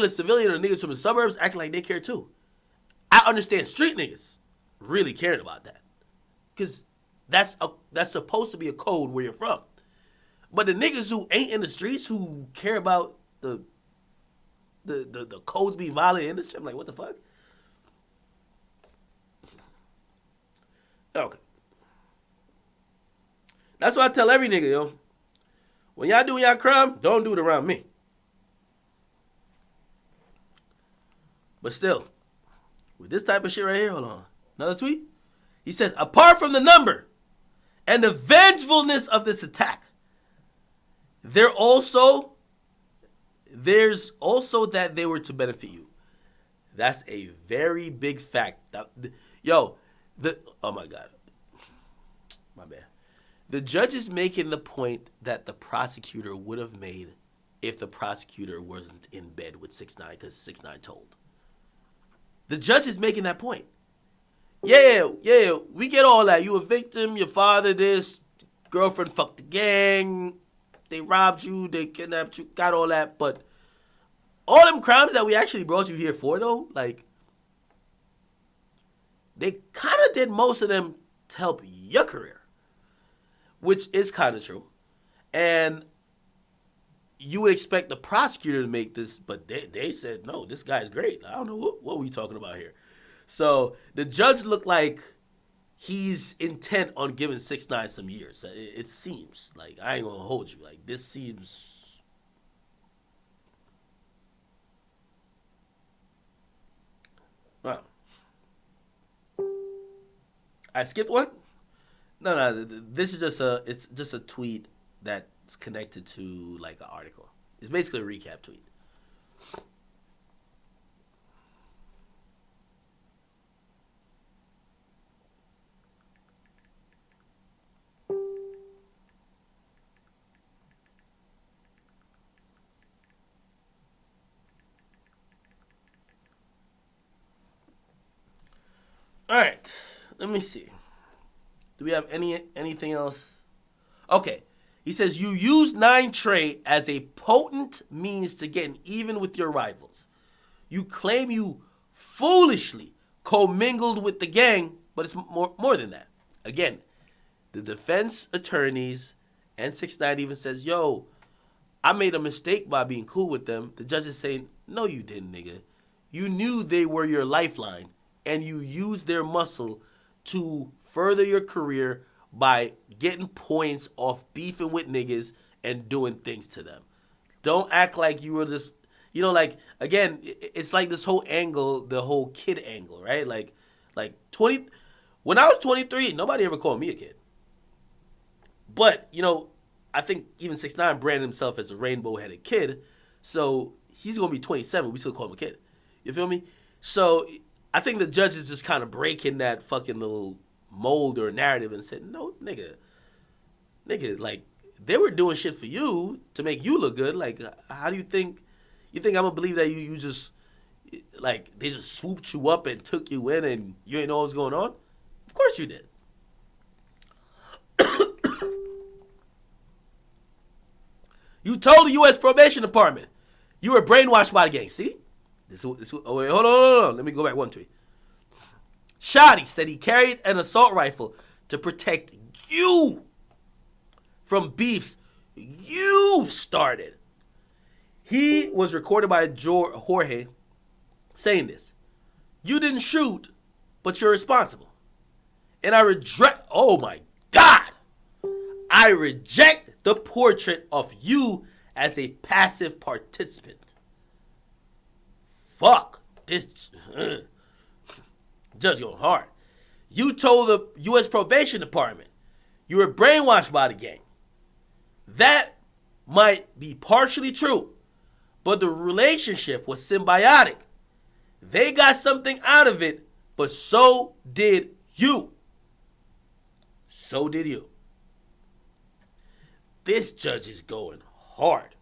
civilian or niggas from the suburbs acting like they care too. I understand street niggas really caring about that. Because that's supposed to be a code where you're from. But the niggas who ain't in the streets who care about the codes being violated in the street, I'm like, what the fuck? Okay. That's why I tell every nigga, yo. When y'all doing y'all crime, don't do it around me. But still, with this type of shit right here, hold on. Another tweet. He says, apart from the number and the vengefulness of this attack, there's also that they were to benefit you. That's a very big fact. Oh my God. My bad. The judge is making the point that the prosecutor would have made if the prosecutor wasn't in bed with 6ix9ine because 6ix9ine told. The judge is making that point. Yeah, we get all that. You a victim, your father this, girlfriend fucked the gang, they robbed you, they kidnapped you, got all that. But all them crimes that we actually brought you here for, though, like, they kind of did most of them to help your career, which is kind of true. And you would expect the prosecutor to make this, but they said, no, this guy's great. I don't know what we talking about here. So the judge looked like he's intent on giving 6ix9ine some years. It seems like, I ain't gonna hold you. Like, this seems. Wow. I skipped one? No. This is it's just a tweet that's connected to like an article. It's basically a recap tweet. All right, let me see. Do we have anything else? Okay, he says you use 9 Trey as a potent means to getting even with your rivals. You claim you foolishly commingled with the gang, but it's more than that. Again, the defense attorneys and 6ix9ine even says, yo, I made a mistake by being cool with them. The judge is saying, no, you didn't, nigga. You knew they were your lifeline, and you used their muscle to further your career by getting points off beefing with niggas and doing things to them. Don't act like you were just, like, again, it's like this whole angle, the whole kid angle, right? Like 20, when I was 23, nobody ever called me a kid. But, I think even 6ix9ine branded himself as a rainbow-headed kid, so he's going to be 27, we still call him a kid. You feel me? So I think the judge is just kind of breaking that fucking little mold or narrative and said, no, nigga, like, they were doing shit for you to make you look good. Like, how do you think I'm going to believe that you just, like, they just swooped you up and took you in and you ain't know what was going on? Of course you did. You told the U.S. Probation Department you were brainwashed by the gang. See? Oh, wait, hold on. Let me go back one tweet. Shotty said he carried an assault rifle to protect you from beefs you started. He was recorded by Jorge saying this. You didn't shoot, but you're responsible. And I oh my God. I reject the portrait of you as a passive participant. Fuck. This judge going hard. You told the U.S. Probation Department you were brainwashed by the gang. That might be partially true, but the relationship was symbiotic. They got something out of it, but so did you. So did you. This judge is going hard.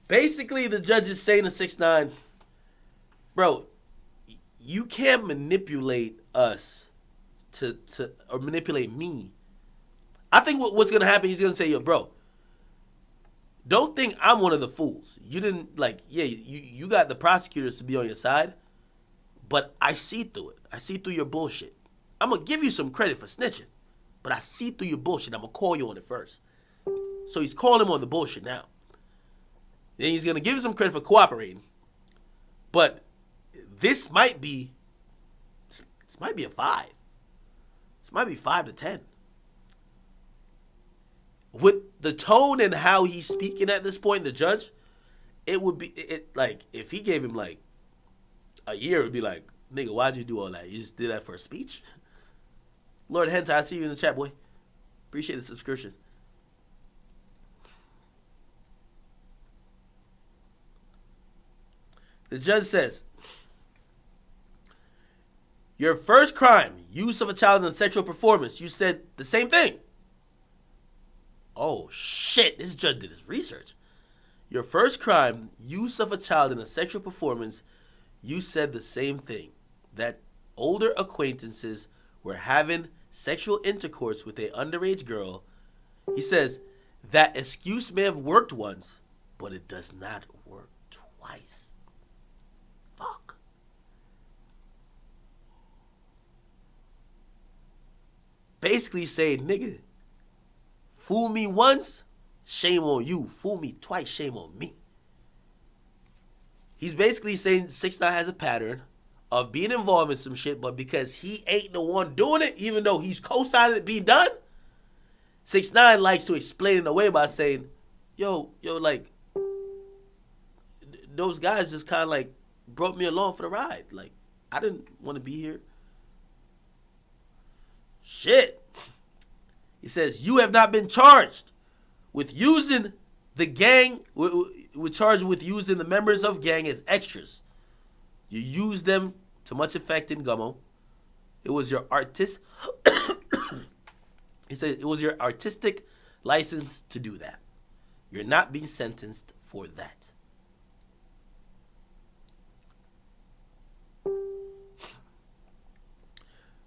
Basically, the judge is saying to 6ix9ine, bro, you can't manipulate us or manipulate me. I think what's gonna happen, he's gonna say, yo, bro, don't think I'm one of the fools. You didn't you got the prosecutors to be on your side, but I see through it. I see through your bullshit. I'm gonna give you some credit for snitching, but I see through your bullshit. I'm gonna call you on it first. So he's calling him on the bullshit now. Then he's gonna give you some credit for cooperating, but this might be a 5. This might be 5 to 10. With the tone and how he's speaking at this point, the judge, it would be like if he gave him like a year, it would be like, nigga, why'd you do all that? You just did that for a speech? Lord Hentai, I see you in the chat, boy. Appreciate the subscriptions. The judge says, your first crime, use of a child in a sexual performance, you said the same thing. Oh, shit, this judge did his research. Your first crime, use of a child in a sexual performance, you said the same thing. That older acquaintances were having sexual intercourse with an underage girl. He says, that excuse may have worked once, but it does not work twice. Fuck. Basically saying, nigga, fool me once, shame on you. Fool me twice, shame on me. He's basically saying 6ix9ine has a pattern of being involved in some shit, but because he ain't the one doing it, even though he's co-signing it being done, 6ix9ine likes to explain it away by saying, yo, like, those guys just kind of like brought me along for the ride. Like, I didn't want to be here. Shit. He says, you have not been charged with using the gang, with charged with using the members of gang as extras. You used them to much effect in Gummo. It was your he said it was your artistic license to do that. You're not being sentenced for that.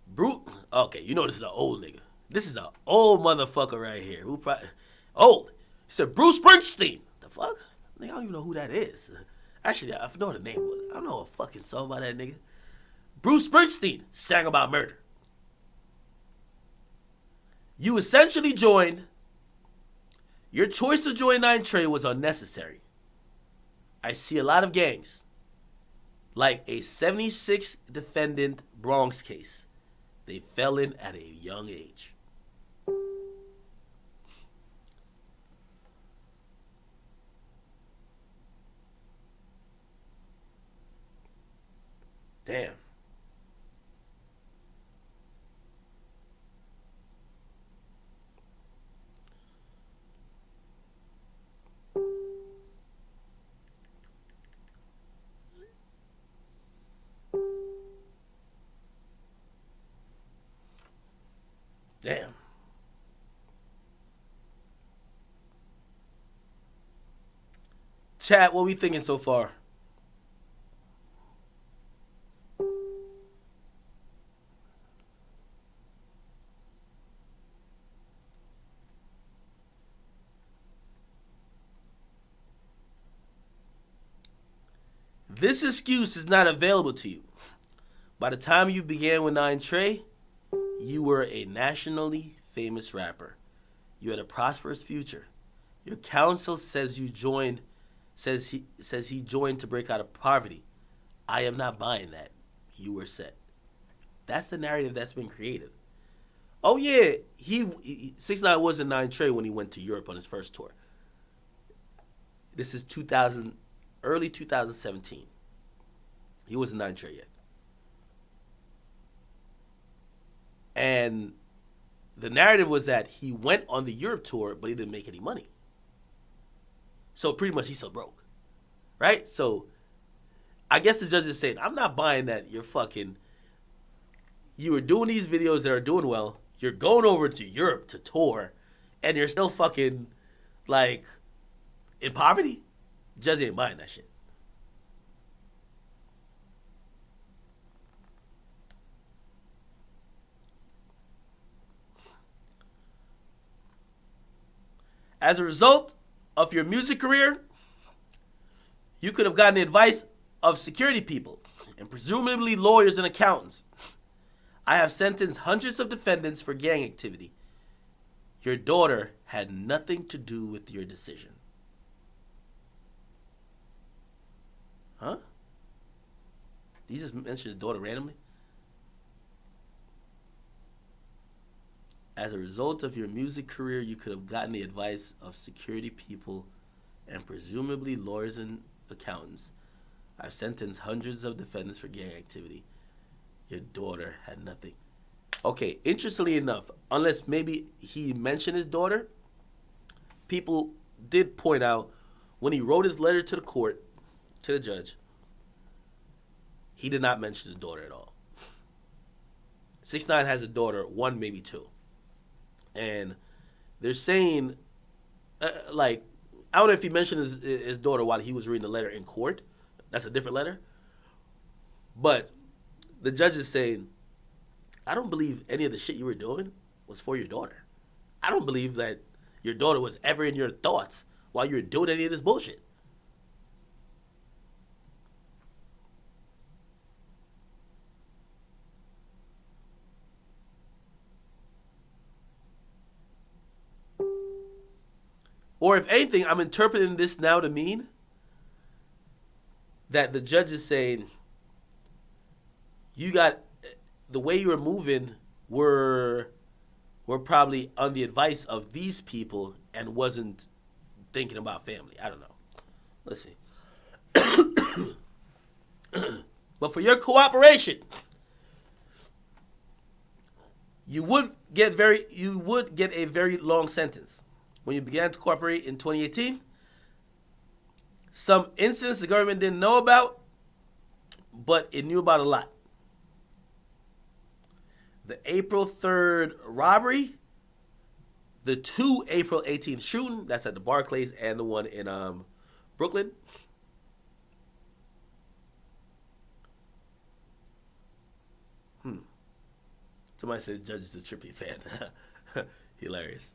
Brute. Okay, you know this is an old nigga. This is an old motherfucker right here. Who probably old. He said Bruce Springsteen. The fuck? Nigga, I don't even know who that is. Actually, I know the name, but I don't know a fucking song by that nigga. Bruce Springsteen sang about murder. You essentially joined. Your choice to join 9 Trey was unnecessary. I see a lot of gangs, like a 76 defendant Bronx case. They fell in at a young age. Damn. Damn. Chat, what we thinking so far? This excuse is not available to you. By the time you began with 9 Trey, you were a nationally famous rapper. You had a prosperous future. Your counsel says he joined to break out of poverty. I am not buying that. You were set. That's the narrative that's been created. Oh yeah, 6ix9ine was in 9 Trey when he went to Europe on his first tour. This is early 2017. He wasn't 9 Trey yet. And the narrative was that he went on the Europe tour, but he didn't make any money. So pretty much he's so broke. Right? So I guess the judge is saying, I'm not buying that you were doing these videos that are doing well. You're going over to Europe to tour, and you're still fucking, like, in poverty? Judge ain't buying that shit. As a result of your music career, you could have gotten the advice of security people and presumably lawyers and accountants. I have sentenced hundreds of defendants for gang activity. Your daughter had nothing to do with your decision. Huh? Did you just mention the daughter randomly? As a result of your music career, you could have gotten the advice of security people and presumably lawyers and accountants. I've sentenced hundreds of defendants for gang activity. Your daughter had nothing. Okay, interestingly enough, unless maybe he mentioned his daughter, people did point out when he wrote his letter to the court, to the judge, he did not mention his daughter at all. 6ix9ine has a daughter, one, maybe two. And they're saying, I don't know if he mentioned his daughter while he was reading the letter in court. That's a different letter. But the judge is saying, I don't believe any of the shit you were doing was for your daughter. I don't believe that your daughter was ever in your thoughts while you were doing any of this bullshit. Or if anything, I'm interpreting this now to mean that the judge is saying, you got, the way you were moving were probably on the advice of these people and wasn't thinking about family. I don't know. Let's see. But for your cooperation, you would get a very long sentence. When you began to cooperate in 2018, some incidents the government didn't know about, but it knew about a lot. The April 3rd robbery, the 2 April 18th shooting, that's at the Barclays, and the one in Brooklyn. Somebody said the judge is a Trippy fan. Hilarious.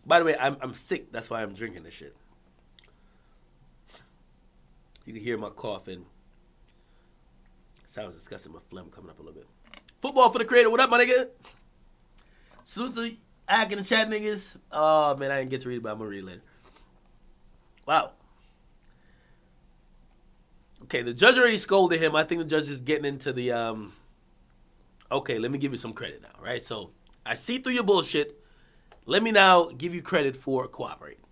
By the way, I'm sick. That's why I'm drinking this shit. You can hear my coughing. Sounds disgusting. My phlegm coming up a little bit. Football for the creator. What up, my nigga? Salute to Ak in the chat, niggas. Oh, man, I didn't get to read it, but I'm going to read it later. Wow. Okay, the judge already scolded him. I think the judge is getting into the, okay, let me give you some credit now, right? So, I see through your bullshit. Let me now give you credit for cooperating.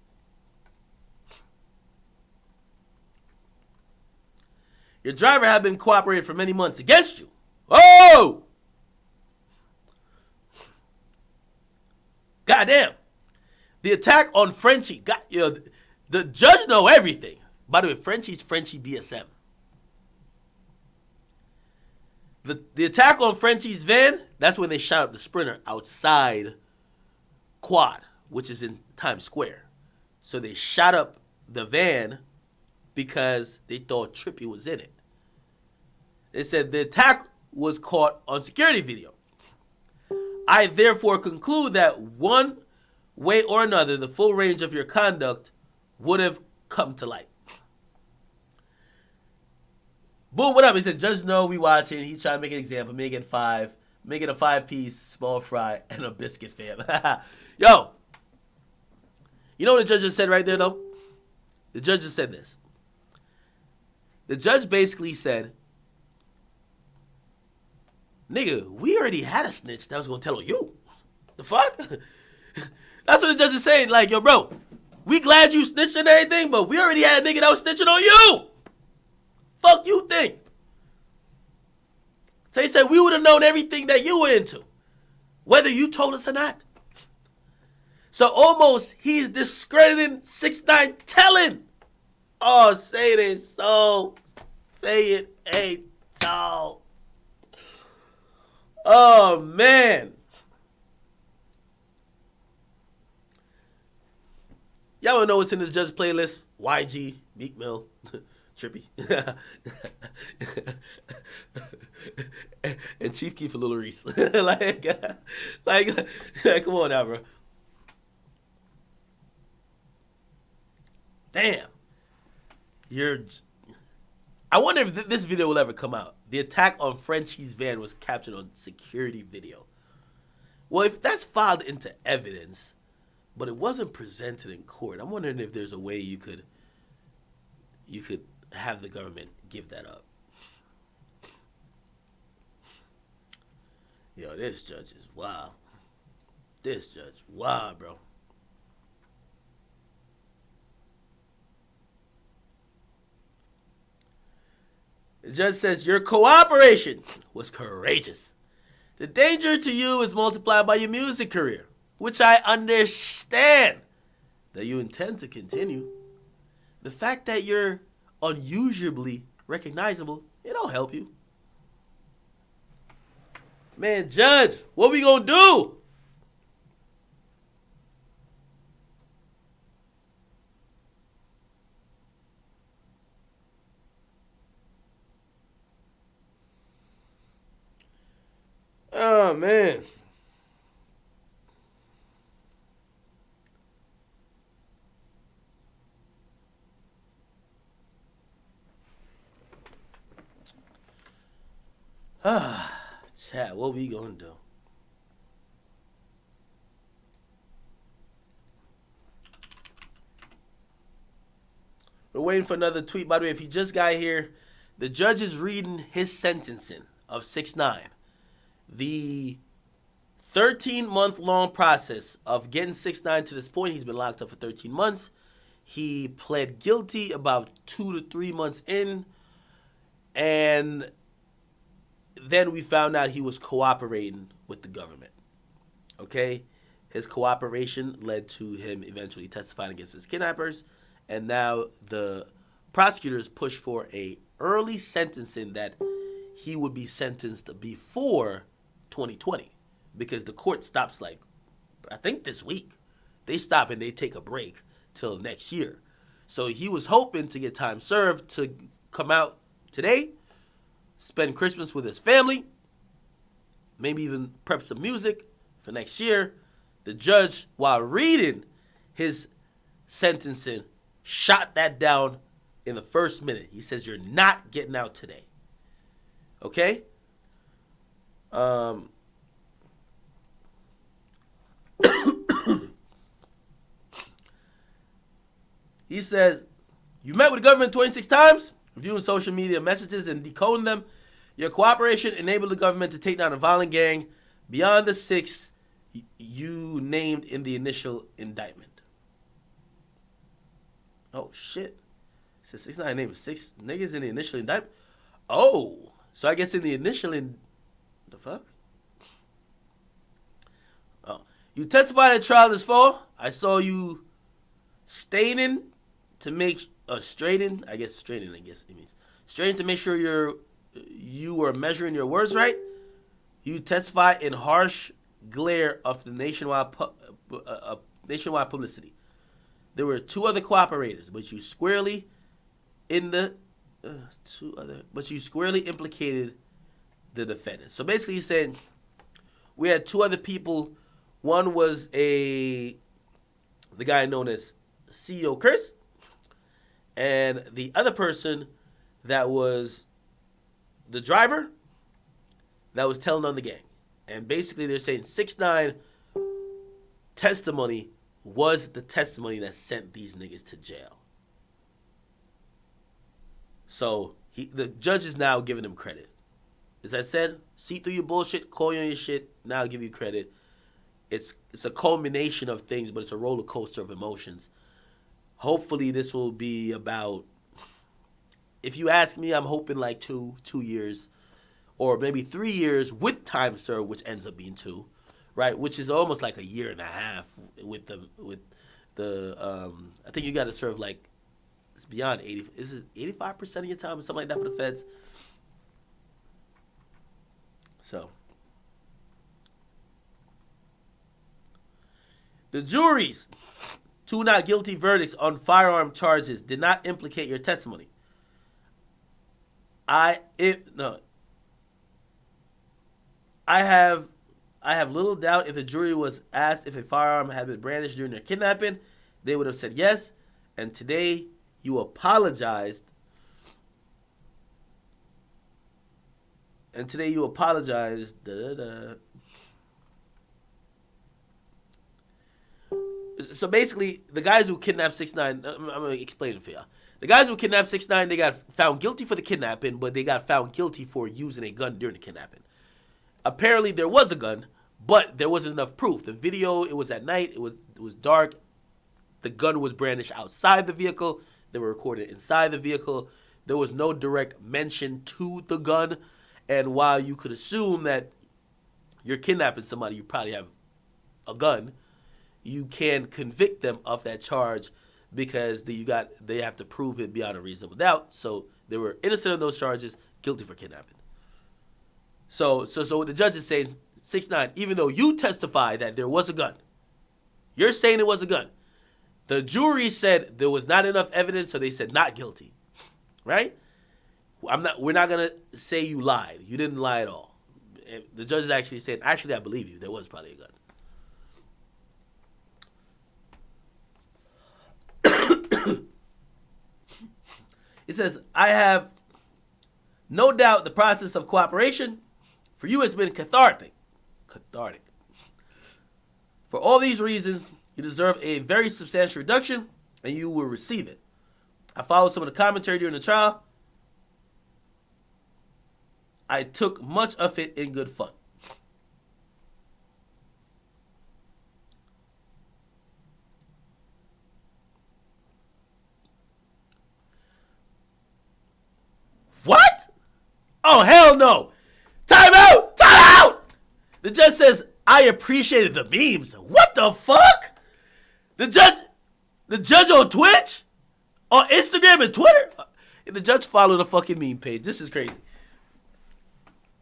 Your driver had been cooperating for many months against you. Oh! Goddamn. The attack on Frenchie. The judge know everything. By the way, Frenchie's Frenchie DSM. The attack on Frenchie's van, that's when they shot up the Sprinter outside Quad, which is in Times Square. So they shot up the van because they thought Trippy was in it. They said the attack was caught on security video. I therefore conclude that one way or another, the full range of your conduct would have come to light. Boom, what up? He said, Judge no, we watching. He's trying to make an example. Make it a 5-piece, small fry, and a biscuit, fam. Yo, you know what the judge just said right there, though? The judge just said this. The judge basically said, nigga, we already had a snitch that was going to tell on you. The fuck? That's what the judge is saying. Like, yo, bro, we glad you snitched and everything, but we already had a nigga that was snitching on you. Fuck you think? So he said we would have known everything that you were into, whether you told us or not. So almost he's discrediting 6ix9ine telling. Oh, say it ain't so. Say it ain't so. Oh, man. Y'all wanna know what's in this judge playlist? YG, Meek Mill, Trippy. and Chief Keef and Lil Reese. Like, come on now, bro. Damn. I wonder if this video will ever come out. The attack on Frenchie's van was captured on security video. Well, if that's filed into evidence, but it wasn't presented in court, I'm wondering if there's a way you could have the government give that up. Yo, this judge is wild. This judge, wild, bro. The judge says your cooperation was courageous. The danger to you is multiplied by your music career, which I understand that you intend to continue. The fact that you're unusually recognizable, it don't help you. Man, Judge, what we gonna do? Oh, man. Chat, what we gonna do? We're waiting for another tweet. By the way, if you just got here, the judge is reading his sentencing of 6ix9ine. The 13-month-long process of getting 6ix9ine to this point, he's been locked up for 13 months. He pled guilty about 2 to 3 months in, and then we found out he was cooperating with the government. Okay? His cooperation led to him eventually testifying against his kidnappers, and now the prosecutors push for a early sentencing that he would be sentenced before 2020, because the court stops, like, I think this week. They stop and they take a break till next year. So he was hoping to get time served to come out today, spend Christmas with his family, maybe even prep some music for next year. The judge, while reading his sentencing, shot that down in the first minute. He says, you're not getting out today. Okay? He says, you met with the government 26 times, reviewing social media messages and decoding them. Your cooperation enabled the government to take down a violent gang beyond the 6 you named in the initial indictment. Oh, shit. It says 6ix9ine named 6 niggas in the initial indictment? Oh, so I guess in the initial the fuck? Oh, you testified at trial this fall. I saw you straining to make straighten it means straighten to make sure you were measuring your words right. You testified in harsh glare of the nationwide publicity. There were 2 other cooperators, but you squarely implicated the defendant. So basically, he said we had 2 other people. One was the guy known as CEO Chris, and the other person that was the driver that was telling on the gang. And basically, they're saying 6ix9ine testimony was the testimony that sent these niggas to jail. So the judge is now giving him credit. As I said, see through your bullshit, call you on your shit, now I'll give you credit. It's a culmination of things, but it's a roller coaster of emotions. Hopefully this will be about, if you ask me, I'm hoping like 2 years, or maybe 3 years with time served, which ends up being 2, right? Which is almost like a year and a half with the I think you got to serve like, it's beyond 80, is it 85% of your time or something like that for the feds? So the jury's 2 not guilty verdicts on firearm charges did not implicate your testimony. I have little doubt if the jury was asked if a firearm had been brandished during their kidnapping, they would have said yes. And today you apologized. Da, da, da. So basically, the guys who kidnapped 6ix9ine, I'm gonna explain it for you. The guys who kidnapped 6ix9ine, they got found guilty for the kidnapping, but they got found guilty for using a gun during the kidnapping. Apparently, there was a gun, but there wasn't enough proof. The video, it was at night, it was dark. The gun was brandished outside the vehicle. They were recorded inside the vehicle. There was no direct mention to the gun. And while you could assume that you're kidnapping somebody, you probably have a gun, you can convict them of that charge because they have to prove it beyond a reasonable doubt. So they were innocent of those charges, guilty for kidnapping. So what the judge is saying, 6ix9ine, even though you testified that there was a gun, you're saying it was a gun. The jury said there was not enough evidence, so they said not guilty, right? We're not gonna say you lied. You didn't lie at all. The judge is actually saying, actually, I believe you. There was probably a gun. It says, I have no doubt the process of cooperation for you has been cathartic. For all these reasons, you deserve a very substantial reduction, and you will receive it. I followed some of the commentary during the trial. I took much of it in good fun. What? Oh, hell no. Time out! Time out! The judge says, I appreciated the memes. What the fuck? The judge on Twitch? On Instagram and Twitter? The judge followed a fucking meme page. This is crazy.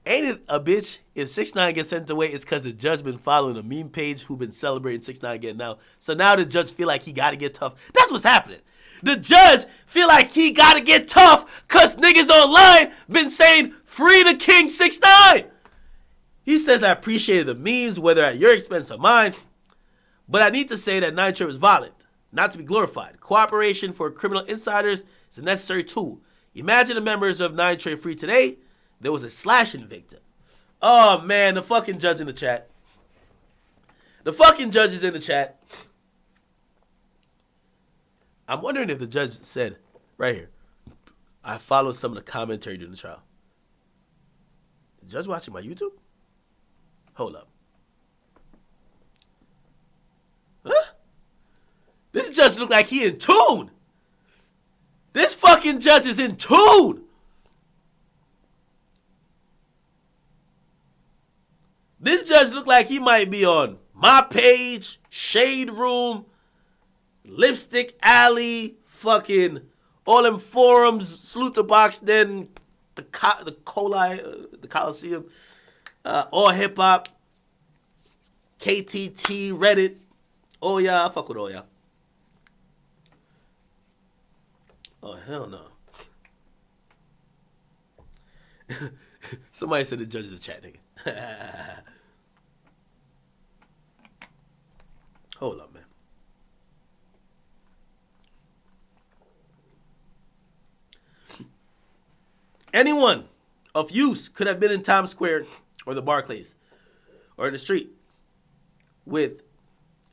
Ain't it a bitch if 6ix9ine gets sent away, it's because the judge been following a meme page who been celebrating 6ix9ine getting out. So now the judge feel like he got to get tough. That's what's happening. The judge feel like he got to get tough because niggas online been saying, free the king 6ix9ine. He says, I appreciated the memes, whether at your expense or mine. But I need to say that Nitro is violent, not to be glorified. Cooperation for criminal insiders is a necessary tool. Imagine the members of Nitro free today. There was a slashing victim. Oh, man, the fucking judge in the chat. The fucking judge is in the chat. I'm wondering if the judge said, right here, I followed some of the commentary during the trial. The judge watching my YouTube? Hold up. Huh? This judge look like he in tune. This fucking judge is in tune. This judge look like he might be on my page, Shade Room, Lipstick Alley, fucking all them forums, Salute the Box, then the Coliseum, All Hip Hop, KTT, Reddit. Oh yeah, I fuck with all y'all. Oh hell no. Somebody said the judge is a chat nigga. Hold up, man. Anyone of use could have been in Times Square or the Barclays or in the street with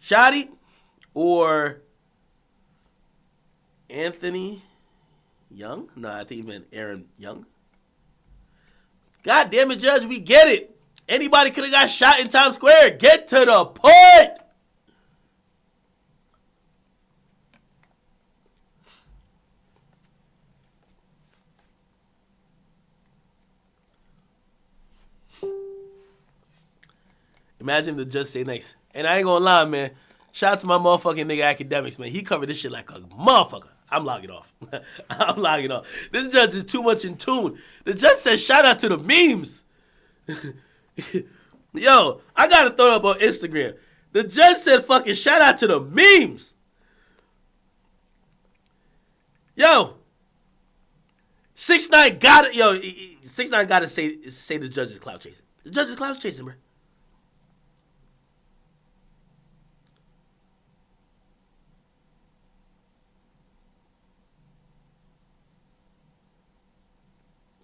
Shotty or Anthony Young. No, I think he meant Aaron Young. God damn it, Judge, we get it. Anybody could have got shot in Times Square. Get to the point. Imagine the judge say next. And I ain't gonna lie, man. Shout out to my motherfucking nigga Akademiks, man. He covered this shit like a motherfucker. I'm logging off. I'm logging off. This judge is too much in tune. The judge said shout out to the memes. Yo, I gotta throw it up on Instagram. The judge said fucking shout out to the memes. Yo, 6ix9ine got it. Yo, 6ix9ine gotta say the judge is clout chasing. The judge is clout chasing, bro.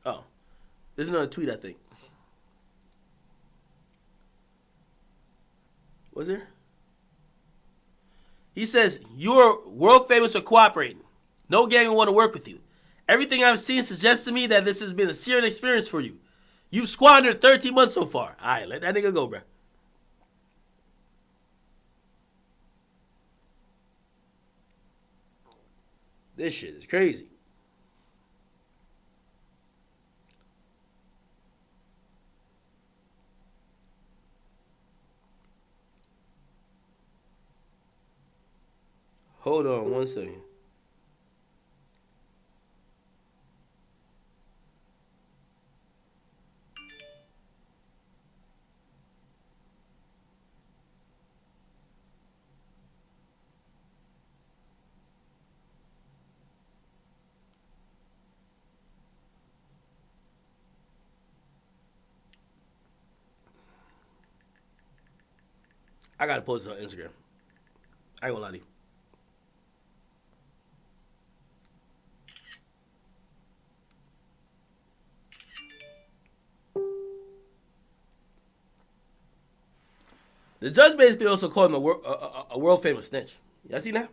Oh, there's another tweet, I think. Was there? He says, you're world famous for cooperating. No gang will want to work with you. Everything I've seen suggests to me that this has been a serious experience for you. You've squandered 13 months so far. All right, let that nigga go, bro. This shit is crazy. Hold on 1 second. I gotta post this on Instagram. I ain't gonna lie to you. The judge basically also called him a world famous snitch. Y'all see that?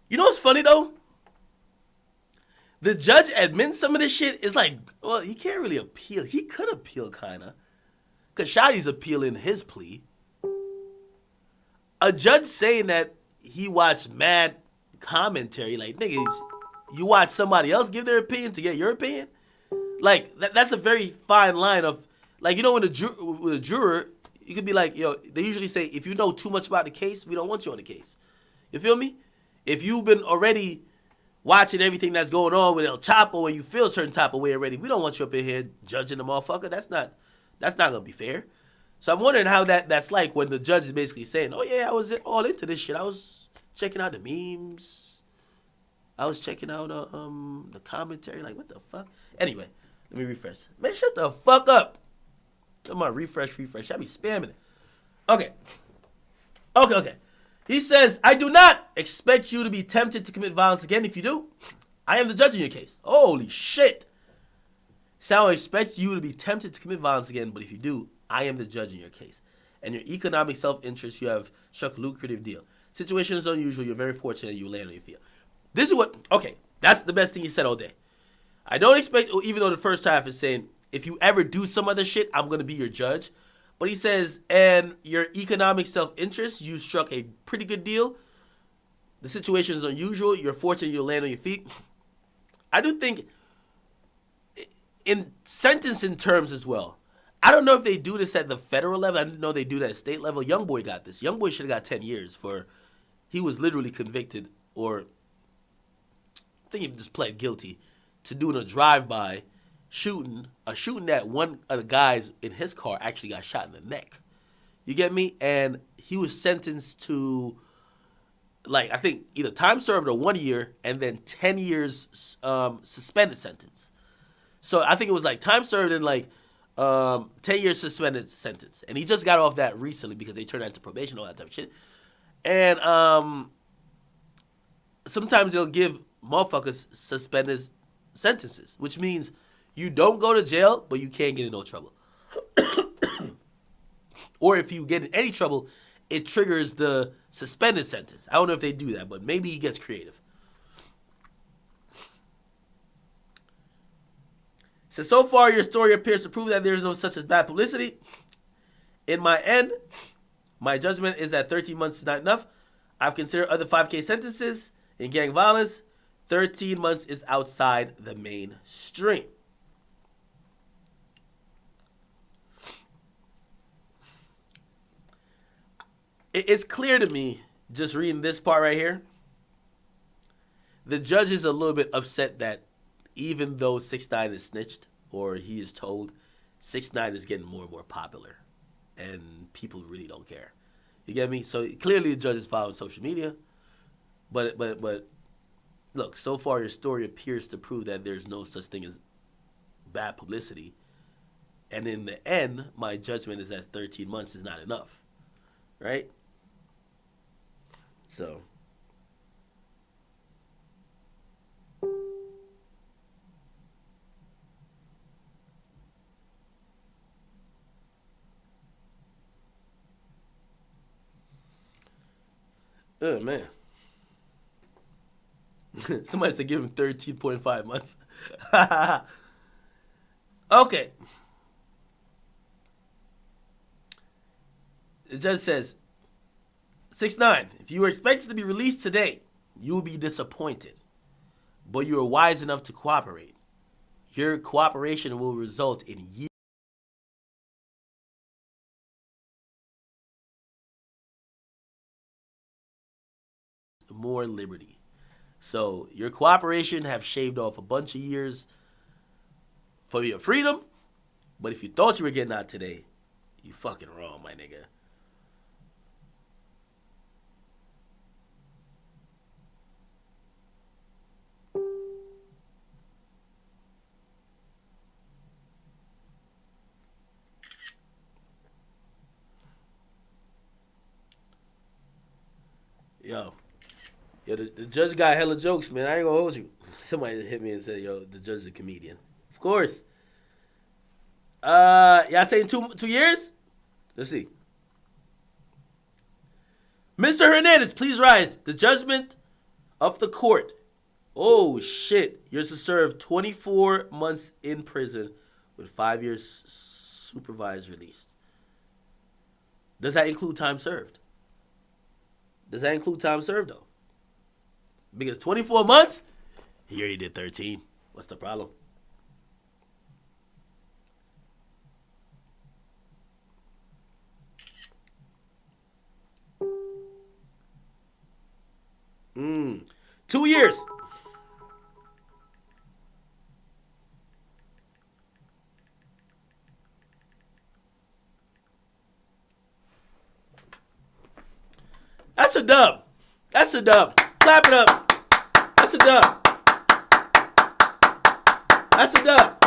You know what's funny though? The judge admits some of this shit is like, well, he can't really appeal. He could appeal, kinda, cause Shotty's appealing his plea. A judge saying that he watched mad commentary, like niggas, you watch somebody else give their opinion to get your opinion. Like that's a very fine line of, like, you know, with a juror, you could be like, yo, they usually say if you know too much about the case, we don't want you on the case. You feel me? If you've been already watching everything that's going on with El Chapo and you feel a certain type of way already, we don't want you up in here judging the motherfucker. That's not gonna be fair. So I'm wondering how that's like when the judge is basically saying, oh yeah, I was all into this shit. I was checking out the memes. I was checking out the commentary. Like, what the fuck? Anyway, let me refresh. Man, shut the fuck up. Come on, refresh. I be spamming it. Okay. He says, I do not expect you to be tempted to commit violence again. If you do, I am the judge in your case. Holy shit. So I don't expect you to be tempted to commit violence again, but if you do, I am the judge in your case. And your economic self-interest, you have struck a lucrative deal. Situation is unusual. You're very fortunate you land on your feet. This is what, okay, that's the best thing he said all day. I don't expect, even though the first half is saying, if you ever do some other shit, I'm going to be your judge. But he says, and your economic self-interest, you struck a pretty good deal. The situation is unusual. You're fortunate you'll land on your feet. I do think, in sentencing terms as well, I don't know if they do this at the federal level. I didn't know they do that at state level. Youngboy got this. Youngboy should have got 10 years for, he was literally convicted, or I think he just pled guilty to doing a drive-by shooting that one of the guys in his car actually got shot in the neck. You get me? And he was sentenced to, like, I think either time served or 1 year and then 10 years suspended sentence. So I think it was like time served and like 10 years suspended sentence. And he just got off that recently because they turned that into probation, all that type of shit. And sometimes they'll give motherfuckers suspended sentences, which means you don't go to jail, but you can't get in no trouble. Or if you get in any trouble, it triggers the suspended sentence. I don't know if they do that, but maybe he gets creative. So far, your story appears to prove that there is no such as bad publicity. In my end, my judgment is that 13 months is not enough. I've considered other 5K sentences in gang violence. 13 months is outside the mainstream. it's clear to me, just reading this part right here, the judge is a little bit upset that even though 6ix9ine is snitched, or he is told, 6ix9ine is getting more and more popular, and people really don't care. You get me? So clearly the judge is following social media, but look, so far your story appears to prove that there's no such thing as bad publicity, and in the end, my judgment is that 13 months is not enough, right? So. Oh, man. Somebody said give him 13.5 months. Okay. The judge says, 6ix9ine, if you were expected to be released today, you will be disappointed. But you are wise enough to cooperate. Your cooperation will result in years more liberty. So your cooperation have shaved off a bunch of years for your freedom. But if you thought you were getting out today, you fucking wrong, my nigga. Yo, the judge got hella jokes, man. I ain't gonna hold you. Somebody hit me and said, yo, the judge is a comedian. Of course. Y'all saying 2 years? Let's see. Mr. Hernandez, please rise. The judgment of the court. Oh, shit. You're to serve 24 months in prison with 5 years supervised release. Does that include time served? Does that include time served, though? Because 24 months, he already did 13. What's the problem? Mm. 2 years. That's a dub. That's a dub. Clap it up. That's a dub. That's a dub.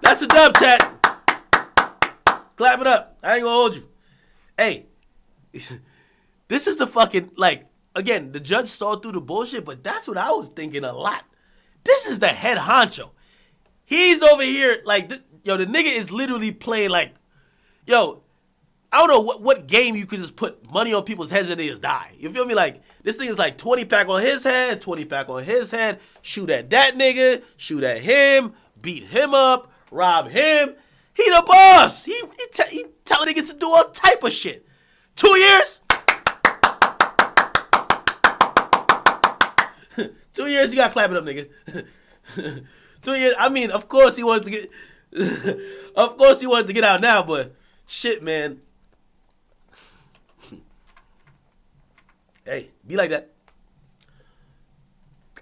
That's a dub, chat. Clap it up. I ain't gonna hold you. Hey, this is the fucking, like, again, the judge saw through the bullshit, but that's what I was thinking a lot. This is the head honcho. He's over here, like, yo, the nigga is literally playing, like, yo, I don't know what game you could just put money on people's heads and they just die. You feel me? Like, this thing is like 20 pack on his head, 20 pack on his head, shoot at that nigga, shoot at him, beat him up, rob him. He the boss. He telling niggas to do all type of shit. 2 years? 2 years, you gotta clap it up, nigga. 2 years, I mean, of course he wanted to get, of course he wanted to get out now, but shit, man. Hey, be like that.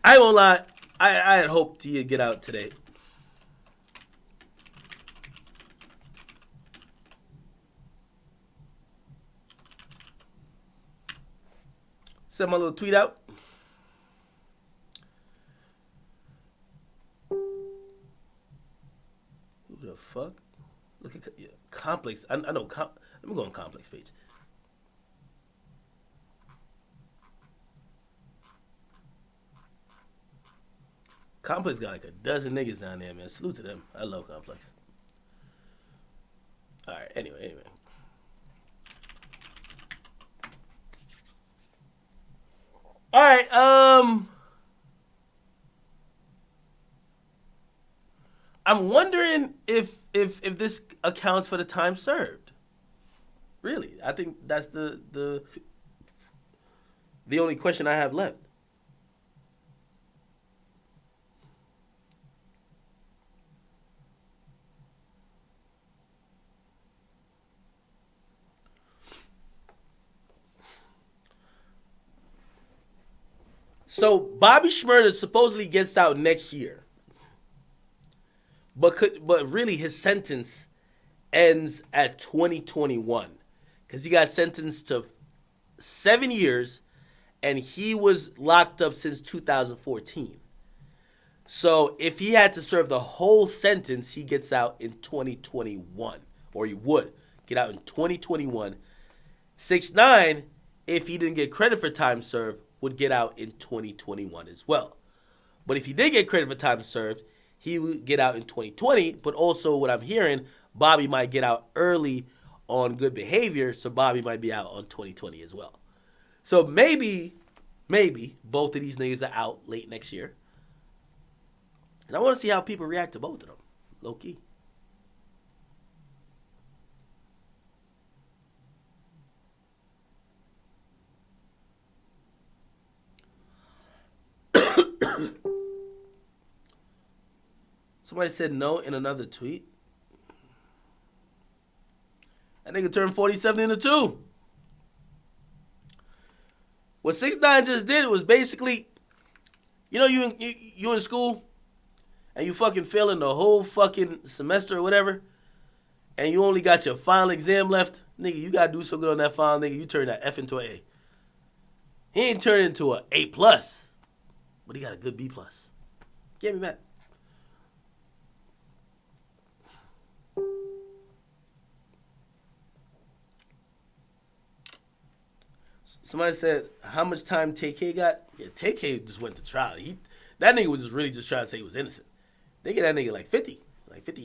I ain't gonna lie, I had hoped he'd get out today. Send my little tweet out. Who the fuck? Look at Complex. I know. Let me go on Complex page. Complex got like a dozen niggas down there, man. Salute to them. I love Complex. All right. Anyway. All right. I'm wondering if this accounts for the time served. Really, I think that's the only question I have left. So Bobby Shmurda supposedly gets out next year, but really his sentence ends at 2021 because he got sentenced to 7 years, and he was locked up since 2014. So if he had to serve the whole sentence, he gets out in 2021, or he would get out in 2021. 6ix9ine, if he didn't get credit for time served, would get out in 2021 as well. But if he did get credit for time served, he would get out in 2020. But also, what I'm hearing, Bobby might get out early on good behavior, so Bobby might be out on 2020 as well. So maybe both of these niggas are out late next year. And I want to see how people react to both of them, low key. Somebody said no in another tweet. That nigga turned 47 into 2. What 6ix9ine just did was basically, you in school and you fucking failing the whole fucking semester or whatever, and you only got your final exam left. Nigga, you gotta do so good on that final, nigga. You turn that F into an A. He ain't turned into an A+, but he got a good B+. Get me back. Somebody said, how much time TK got? Yeah, TK just went to trial. That nigga was just really just trying to say he was innocent. They get that nigga like 50, like 58.